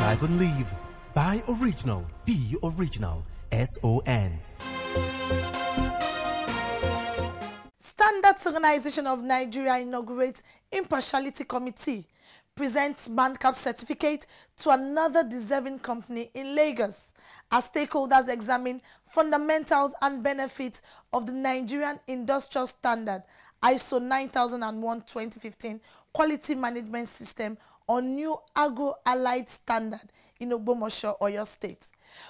Drive and live. Buy original. Be original. SON. Standards Organization of Nigeria inaugurates Impartiality Committee, presents Bandcap certificate to another deserving company in Lagos as stakeholders examine fundamentals and benefits of the Nigerian Industrial Standard ISO 9001:2015 Quality Management System on new agro-allied standard in Ogbomoso, Oyo State.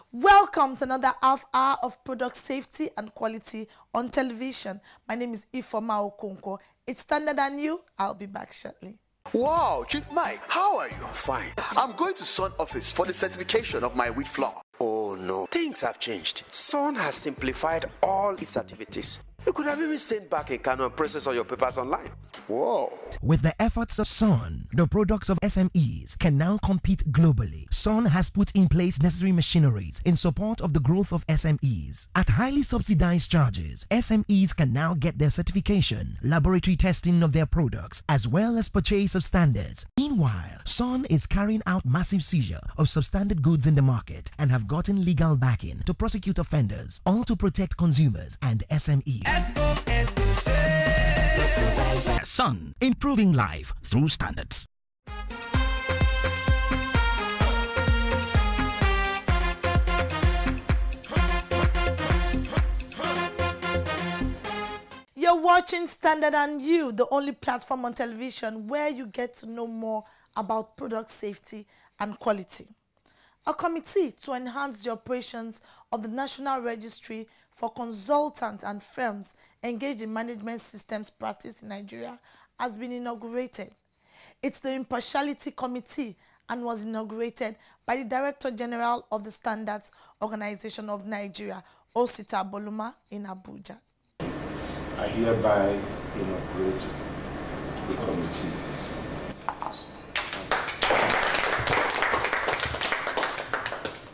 Welcome to another half hour of product safety and quality on television. My name is Ifoma Okonkwo. It's Standard and You. I'll be back shortly. Wow, Chief Mike, how are you? Fine. I'm going to Sun office for the certification of my wheat flour. Oh no, things have changed. Sun has simplified all its activities. You could have even stayed back in Kano and process all your papers online. Whoa. With the efforts of Sun, the products of SMEs can now compete globally. Sun has put in place necessary machineries in support of the growth of SMEs. At highly subsidized charges, SMEs can now get their certification, laboratory testing of their products, as well as purchase of standards. Meanwhile, Sun is carrying out massive seizure of substandard goods in the market and have gotten legal backing to prosecute offenders, all to protect consumers and SMEs. Sun, improving life through standards. You're watching Standard and You, the only platform on television where you get to know more about product safety and quality. A committee to enhance the operations of the National Registry for consultants and firms engaged in management systems practice in Nigeria has been inaugurated. It's the Impartiality Committee and was inaugurated by the Director General of the Standards Organization of Nigeria, Osita Boluma, in Abuja. I hereby inaugurate the committee.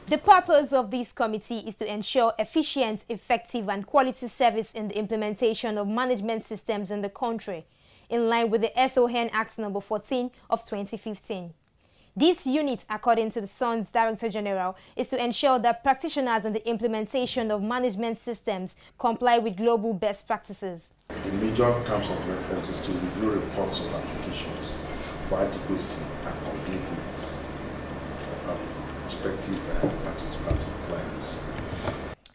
The purpose of this committee is to ensure efficient, effective and quality service in the implementation of management systems in the country, in line with the SON Act No. 14 of 2015. This unit, according to the Sun's Director General, is to ensure that practitioners in the implementation of management systems comply with global best practices. The major terms of reference is to review reports of applications for adequacy and completeness of prospective participants and clients.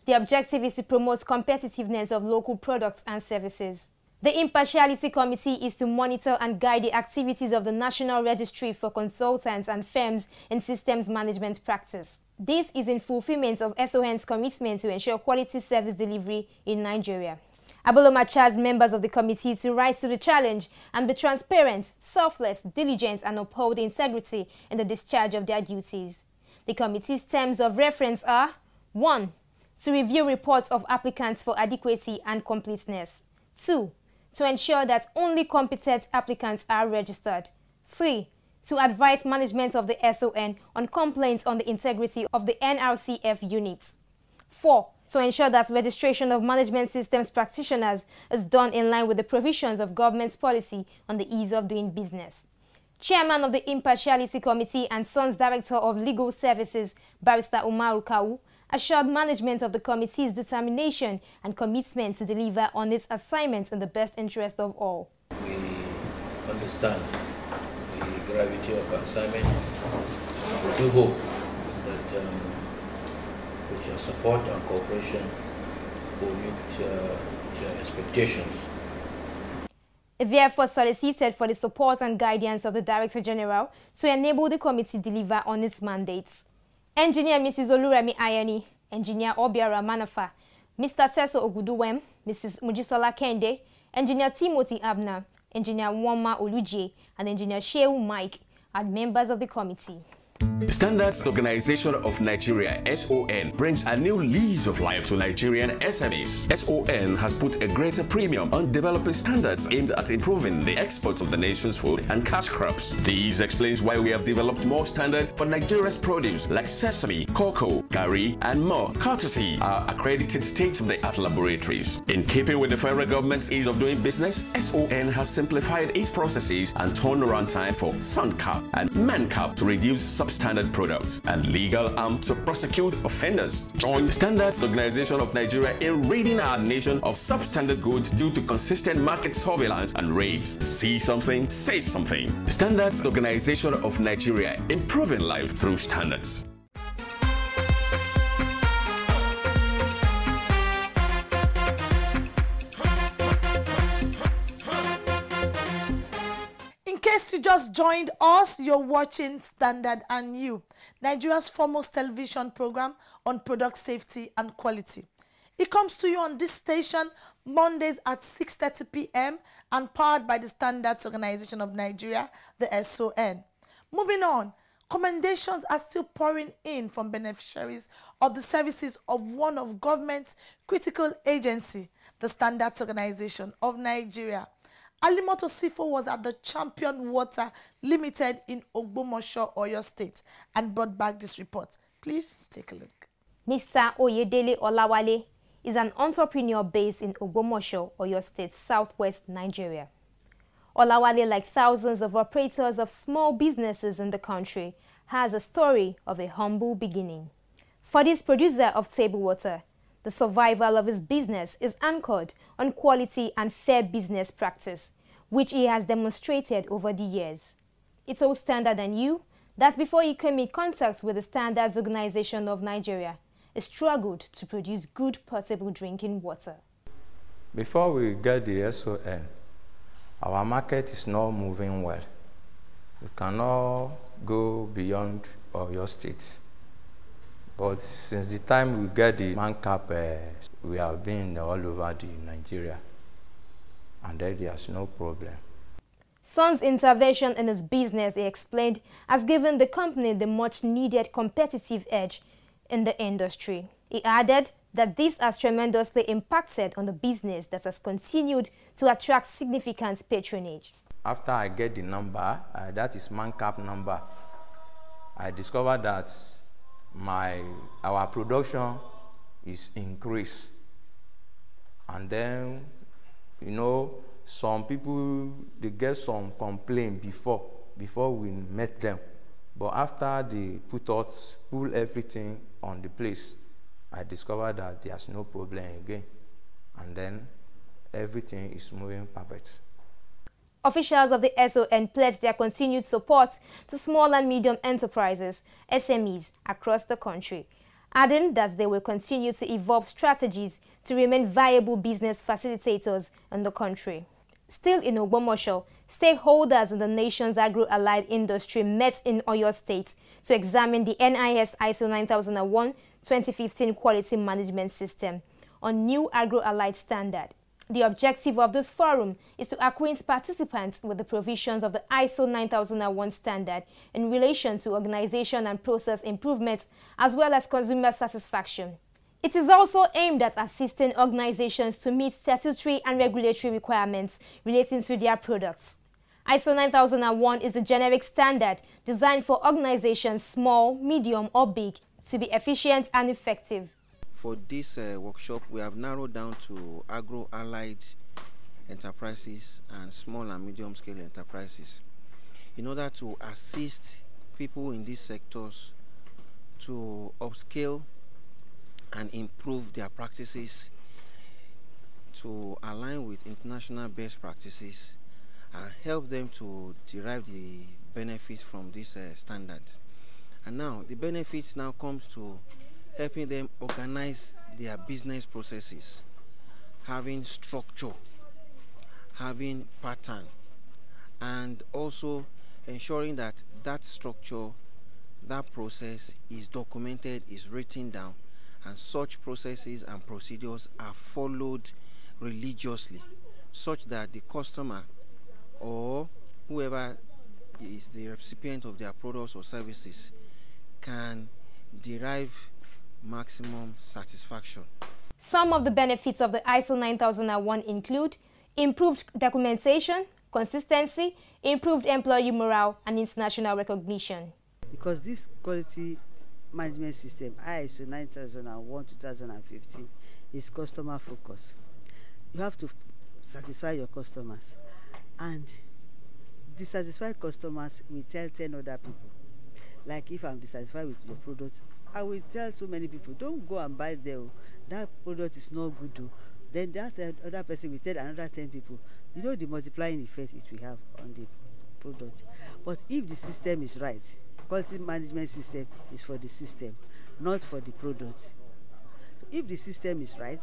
The objective is to promote competitiveness of local products and services. The Impartiality Committee is to monitor and guide the activities of the National Registry for Consultants and Firms in Systems Management Practice. This is in fulfillment of SON's commitment to ensure quality service delivery in Nigeria. Aboloma charged members of the committee to rise to the challenge and be transparent, selfless, diligent and uphold integrity in the discharge of their duties. The committee's terms of reference are: 1. To review reports of applicants for adequacy and completeness. 2. To ensure that only competent applicants are registered. 3. To advise management of the SON on complaints on the integrity of the NRCF units. 4. To ensure that registration of management systems practitioners is done in line with the provisions of government's policy on the ease of doing business. Chairman of the Impartiality Committee and Sun's Director of Legal Services, Barrister Umaru Kawu, assured management of the committee's determination and commitment to deliver on its assignments in the best interest of all. We understand the gravity of our assignment. We do hope that with your support and cooperation we'll meet your expectations. It therefore solicited for the support and guidance of the Director General to enable the committee deliver on its mandates. Engineer Mrs. Oluremi Ayeni, Engineer Obiara Manafa, Mr. Teso Oguduwem, Mrs. Mujisola Kende, Engineer Timothy Abner, Engineer Woma Oluje, and Engineer Shehu Mike are members of the committee. The Standards Organization of Nigeria, SON, brings a new lease of life to Nigerian SMEs. SON has put a greater premium on developing standards aimed at improving the exports of the nation's food and cash crops. This explains why we have developed more standards for Nigeria's produce like sesame, cocoa, curry, and more, courtesy our accredited state-of-the-art laboratories. In keeping with the federal government's ease of doing business, SON has simplified its processes and turnaround time for SunCap and ManCap to reduce substandard products and legal arm to prosecute offenders. Join the Standards Organization of Nigeria in ridding our nation of substandard goods due to consistent market surveillance and raids. See something, say something. The Standards Organization of Nigeria, improving life through standards. In case you just joined us, you're watching Standard and You, Nigeria's foremost television program on product safety and quality. It comes to you on this station Mondays at 6:30 p.m. and powered by the Standards Organization of Nigeria, the SON. Moving on, commendations are still pouring in from beneficiaries of the services of one of government's critical agency, the Standards Organization of Nigeria. Alimoto Sifo was at the Champion Water Limited in Ogbomosho, Oyo State, and brought back this report. Please take a look. Mr. Oyedele Olawale is an entrepreneur based in Ogbomosho, Oyo State, southwest Nigeria. Olawale, like thousands of operators of small businesses in the country, has a story of a humble beginning. For this producer of table water, the survival of his business is anchored on quality and fair business practice, which he has demonstrated over the years. It's all Standard and You that before he came in contact with the Standards Organization of Nigeria, he struggled to produce good potable drinking water. Before we get the SON, our market is not moving well. We cannot go beyond Oyo State. But since the time we get the man cap, we have been all over Nigeria, and there's no problem. Son's intervention in his business, he explained, has given the company the much-needed competitive edge in the industry. He added that this has tremendously impacted on the business that has continued to attract significant patronage. After I get the number, that is man cap number, I discovered that our production is increased. And then, you know, some people, they get some complaint before we met them. But after they pull everything on the place, I discovered that there's no problem again. And then everything is moving perfect. Officials of the SON pledged their continued support to small and medium enterprises, SMEs, across the country, adding that they will continue to evolve strategies to remain viable business facilitators in the country. Still in Ogbomosho, stakeholders in the nation's agro-allied industry met in Oyo State to examine the NIS ISO 9001-2015 Quality Management System on new agro-allied standard. The objective of this forum is to acquaint participants with the provisions of the ISO 9001 standard in relation to organization and process improvements as well as consumer satisfaction. It is also aimed at assisting organizations to meet statutory and regulatory requirements relating to their products. ISO 9001 is a generic standard designed for organizations small, medium or big to be efficient and effective. For this workshop, we have narrowed down to agro-allied enterprises and small and medium-scale enterprises in order to assist people in these sectors to upscale and improve their practices to align with international best practices and help them to derive the benefits from this standard. And now, the benefits now comes to helping them organize their business processes, having structure, having pattern, and also ensuring that that structure, that process is documented, is written down, and such processes and procedures are followed religiously, such that the customer or whoever is the recipient of their products or services can derive maximum satisfaction. Some of the benefits of the ISO 9001 include improved documentation, consistency, improved employee morale, and international recognition. Because this quality management system, ISO 9001-2015, is customer focused. You have to satisfy your customers, and dissatisfied customers will tell 10 other people. Like if I'm dissatisfied with your product, I will tell so many people, don't go and buy there. That product is not good. Though. Then that other person will tell another 10 people. You know the multiplying effect it will have on the product. But if the system is right, quality management system is for the system, not for the product. So if the system is right,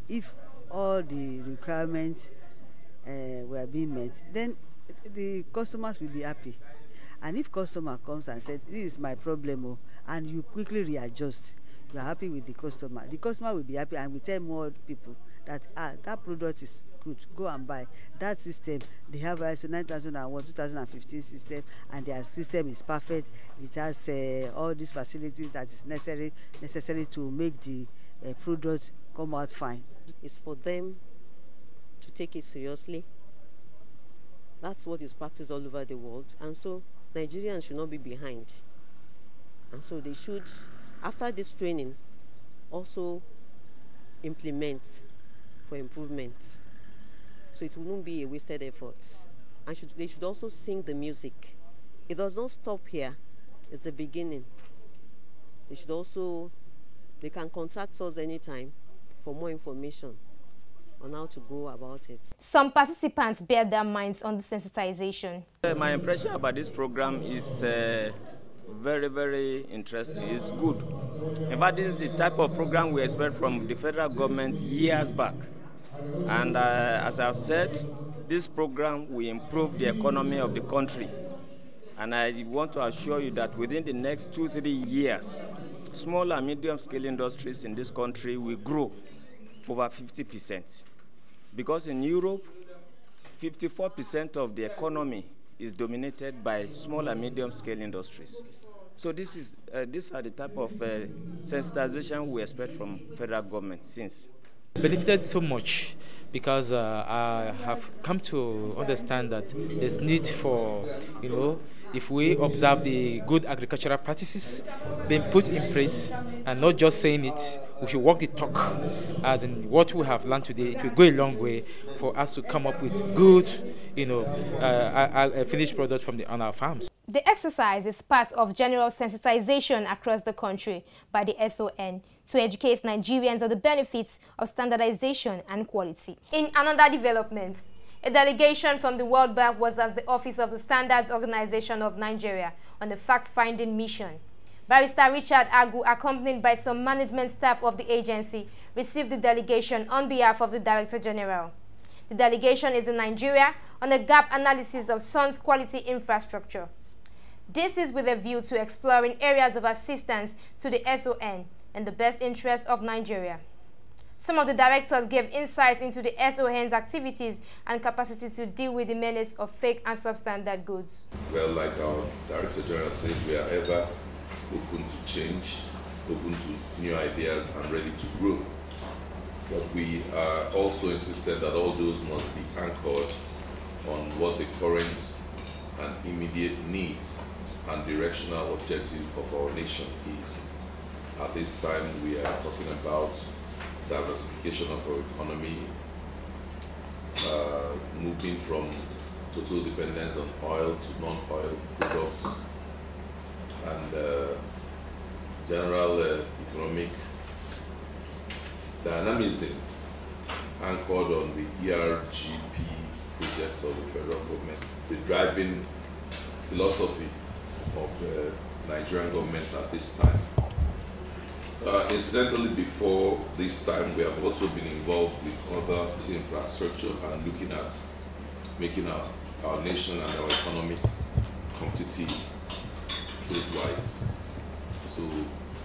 if all the requirements were being met, then the customers will be happy. And if customer comes and says, this is my problem, and you quickly readjust, you are happy with the customer will be happy and will tell more people that that product is good, go and buy. That system, they have ISO 9001 2015 system, and their system is perfect. It has all these facilities that is necessary to make the product come out fine. It's for them to take it seriously. That's what is practiced all over the world, and so Nigerians should not be behind. And so they should, after this training, also implement for improvement. So it wouldn't be a wasted effort. And they should also sing the music. It does not stop here. It's the beginning. They can contact us anytime for more information on how to go about it. Some participants bear their minds on the sensitization. My impression about this program is very, very interesting. It's good. In fact, this is the type of program we expect from the federal government years back. And as I've said, this program will improve the economy of the country. And I want to assure you that within the next 2-3 years, small and medium-scale industries in this country will grow over 50%. Because in Europe, 54% of the economy is dominated by small and medium-scale industries. So these are the type of sensitization we expect from federal government since. Benefited so much because I have come to understand that there's need for, if we observe the good agricultural practices being put in place and not just saying it, we should walk the talk. As in what we have learned today, it will go a long way for us to come up with good, a finished product on our farms. The exercise is part of general sensitization across the country by the SON to educate Nigerians of the benefits of standardization and quality. In another development, a delegation from the World Bank was at the office of the Standards Organization of Nigeria on a fact-finding mission. Barrister Richard Agu, accompanied by some management staff of the agency, received the delegation on behalf of the Director General. The delegation is in Nigeria on a gap analysis of SON's quality infrastructure. This is with a view to exploring areas of assistance to the SON in the best interest of Nigeria. Some of the directors gave insights into the SON's activities and capacity to deal with the menace of fake and substandard goods. Well, like our Director General says, we are ever open to change, open to new ideas and ready to grow. But we are also insisted that all those must be anchored on what the current and immediate needs and directional objective of our nation is. At this time, we are talking about diversification of our economy, moving from total dependence on oil to non-oil products, and general economic dynamism anchored on the ERGP project of the federal government, the driving philosophy of the Nigerian government at this time. Incidentally, before this time, we have also been involved with other infrastructure and looking at making our nation and our economy competitive trade-wise. So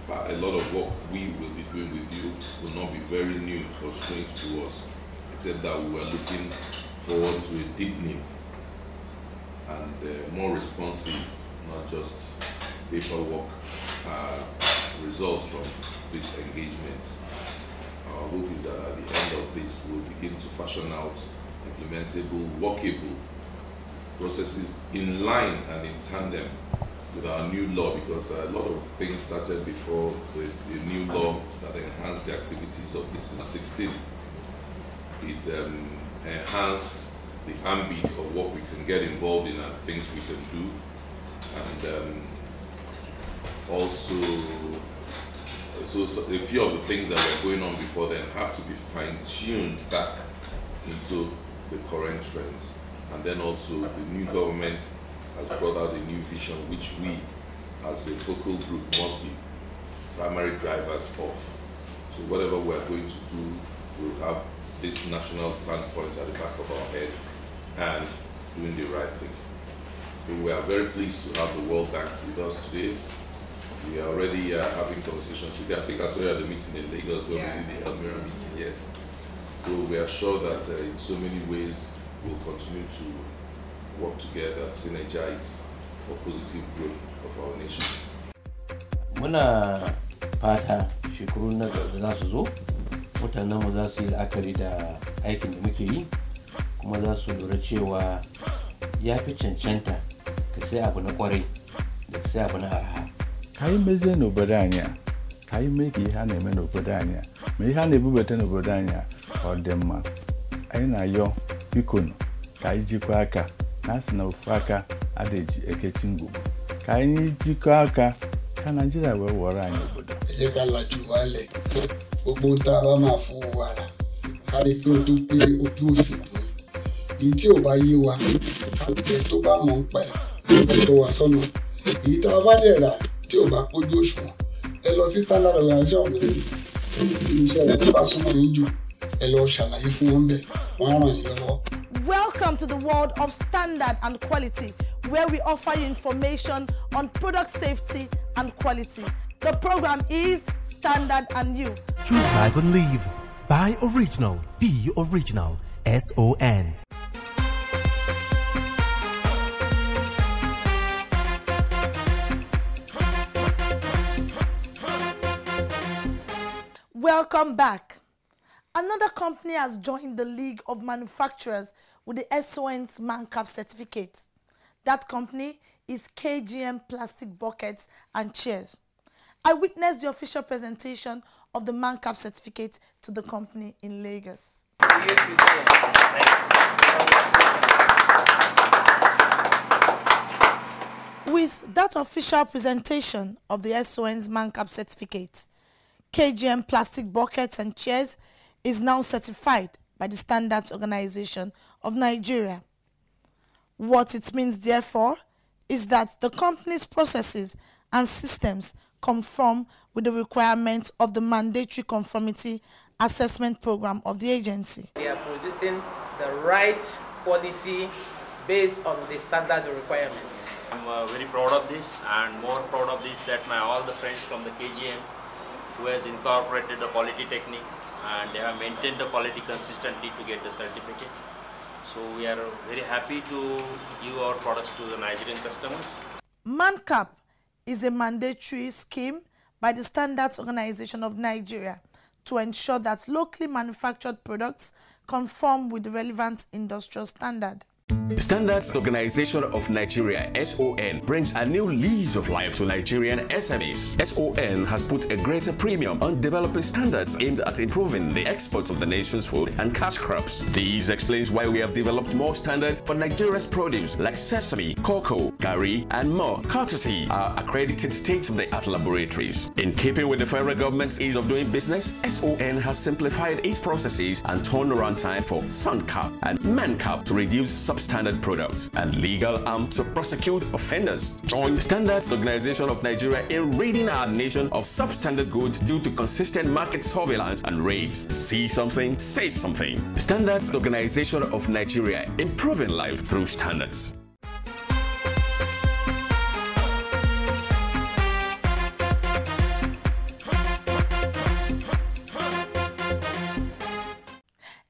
a lot of what we will be doing with you will not be very new or strange to us, except that we are looking forward to a deepening and more responsive, not just paperwork results from this engagement. Our hope is that at the end of this, we'll begin to fashion out implementable, workable processes in line and in tandem with our new law, because a lot of things started before the new law that enhanced the activities of this in 16. It enhanced the ambit of what we can get involved in and things we can do. And also, so a few of the things that were going on before then have to be fine-tuned back into the current trends. And then also the new government has brought out a new vision which we as a focal group must be primary drivers of. So whatever we are going to do, we'll have this national standpoint at the back of our head and doing the right thing. So we are very pleased to have the World Bank with us today. We are already having conversations today. I think I saw you at the meeting in Lagos when we did the Elmira meeting, yes. So we are sure that in so many ways we'll continue to work together, synergize for positive growth of our nation. Muna fata shekaru na da za su zo, mutanenmu za su yi la'akari da aikin da muke yi, kuma za su lura cewa ya fi cancanta ka sai abu na kwarai da ka sai abu na araha. Ka yi mezie n'obodo anyị a, ka yi mee ka ihe a na-eme n'obodo anyị a, ma ihe a na-ebubata n'obodo anyị a ọ dị mma. Anyị na-ayọ biko ka anyị jikọọ aka, na asị na ofu aka adịghị ekechi ngwugwu. Ka anyị jikọọ aka ka Nigeria wee wọrọ anyị obodo. Ẹ jẹ́ ká lajú wálẹ̀, gbogbo tá a bá máa fún wàrà, ká lè pé o tó pé ojú òṣùwọ̀n. Èyí tí ò bá yé wa, ká lè tó bá mọ̀ ń pẹ́, ẹ tó wà sọ́nà. Èyí tá a bá dẹ̀ rà tí ò bá pójú òṣùwọ̀n, ẹ lọ sí standard organization iṣẹ́ rẹ̀ tó bá súnmọ́ yín jù, ẹ lọ ṣàlàyé fún wọn bẹ́ẹ̀, wọ́n á ràn yín lọ́wọ́. Welcome to the world of standard and quality, where we offer you information on product safety and quality. The program is Standard and You. Choose life and live. Buy original. Be original. SON. Welcome back. Another company has joined the League of Manufacturers with the SON's ManCap certificate. That company is KGM Plastic Buckets and Chairs. I witnessed the official presentation of the ManCap certificate to the company in Lagos. With that official presentation of the SON's ManCap certificate, KGM Plastic Buckets and Chairs is now certified by the Standards Organization of Nigeria. What it means, therefore, is that the company's processes and systems conform with the requirements of the mandatory conformity assessment program of the agency. They are producing the right quality based on the standard requirements. I'm very proud of this, and more proud of this that all the friends from the KGM who has incorporated the quality technique and they have maintained the quality consistently to get the certificate. So we are very happy to give our products to the Nigerian customers. ManCap is a mandatory scheme by the Standards Organization of Nigeria to ensure that locally manufactured products conform with the relevant industrial standard. Standards Organization of Nigeria (SON) brings a new lease of life to Nigerian SMEs. SON has put a greater premium on developing standards aimed at improving the exports of the nation's food and cash crops. This explains why we have developed more standards for Nigeria's produce like sesame, cocoa, garri, and more, courtesy our accredited state-of-the-art laboratories. In keeping with the federal government's ease of doing business, SON has simplified its processes and turnaround time for SunCap and ManCap to reduce substandard products and legal arm to prosecute offenders. Join the Standards Organization of Nigeria in ridding our nation of substandard goods due to consistent market surveillance and raids. See something, say something. Standards Organization of Nigeria, improving life through standards.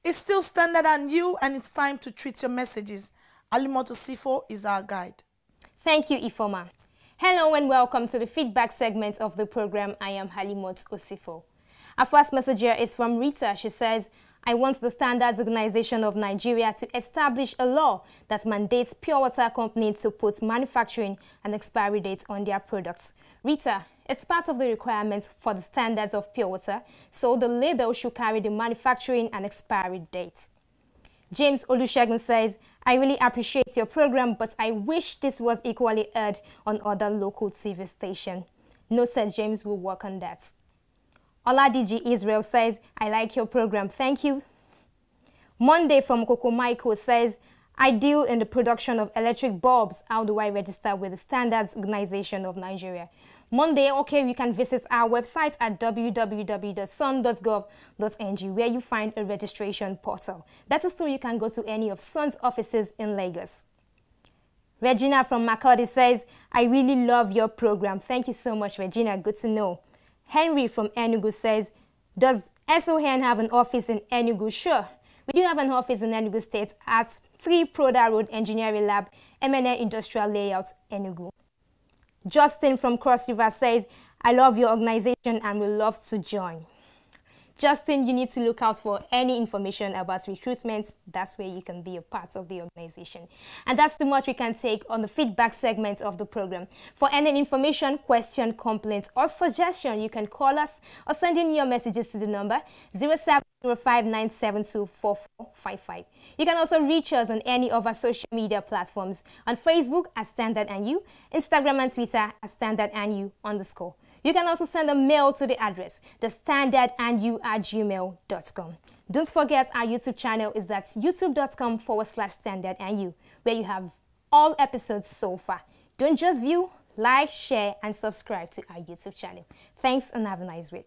It's still Standard and You, and it's time to treat your messages. Alimoto Sifo is our guide. Thank you, Ifoma. Hello and welcome to the feedback segment of the program. I am Halimot Osifo. Our first message here is from Rita. She says, I want the Standards Organization of Nigeria to establish a law that mandates pure water companies to put manufacturing and expiry dates on their products. Rita, it's part of the requirements for the standards of pure water, so the label should carry the manufacturing and expiry date. James Olusegun says, I really appreciate your program, but I wish this was equally aired on other local TV stations. Noted, James will work on that. Oladiji Israel says, I like your program. Thank you. Monday from Coco Michael says, I deal in the production of electric bulbs. How do I register with the Standards Organization of Nigeria? Monday, okay, you can visit our website at www.sun.gov.ng where you find a registration portal. That is so you can go to any of Sun's offices in Lagos. Regina from Makurdi says, I really love your program. Thank you so much, Regina. Good to know. Henry from Enugu says, does SON have an office in Enugu? Sure. We do have an office in Enugu State at 3 Proda Road Engineering Lab, MNA Industrial Layout, Enugu. Justin from Cross River says, I love your organization and would love to join. Justin, you need to look out for any information about recruitment. That's where you can be a part of the organization. And that's the much we can take on the feedback segment of the program. For any information, question, complaints, or suggestion, you can call us or send in your messages to the number 0705-972-4455. You can also reach us on any of our social media platforms, on Facebook at Standard and You, Instagram and Twitter at Standard and You _. You can also send a mail to the address, thestandardandyou@gmail.com. Don't forget our YouTube channel is at youtube.com/standardandyou, where you have all episodes so far. Don't just view, like, share, and subscribe to our YouTube channel. Thanks and have a nice week.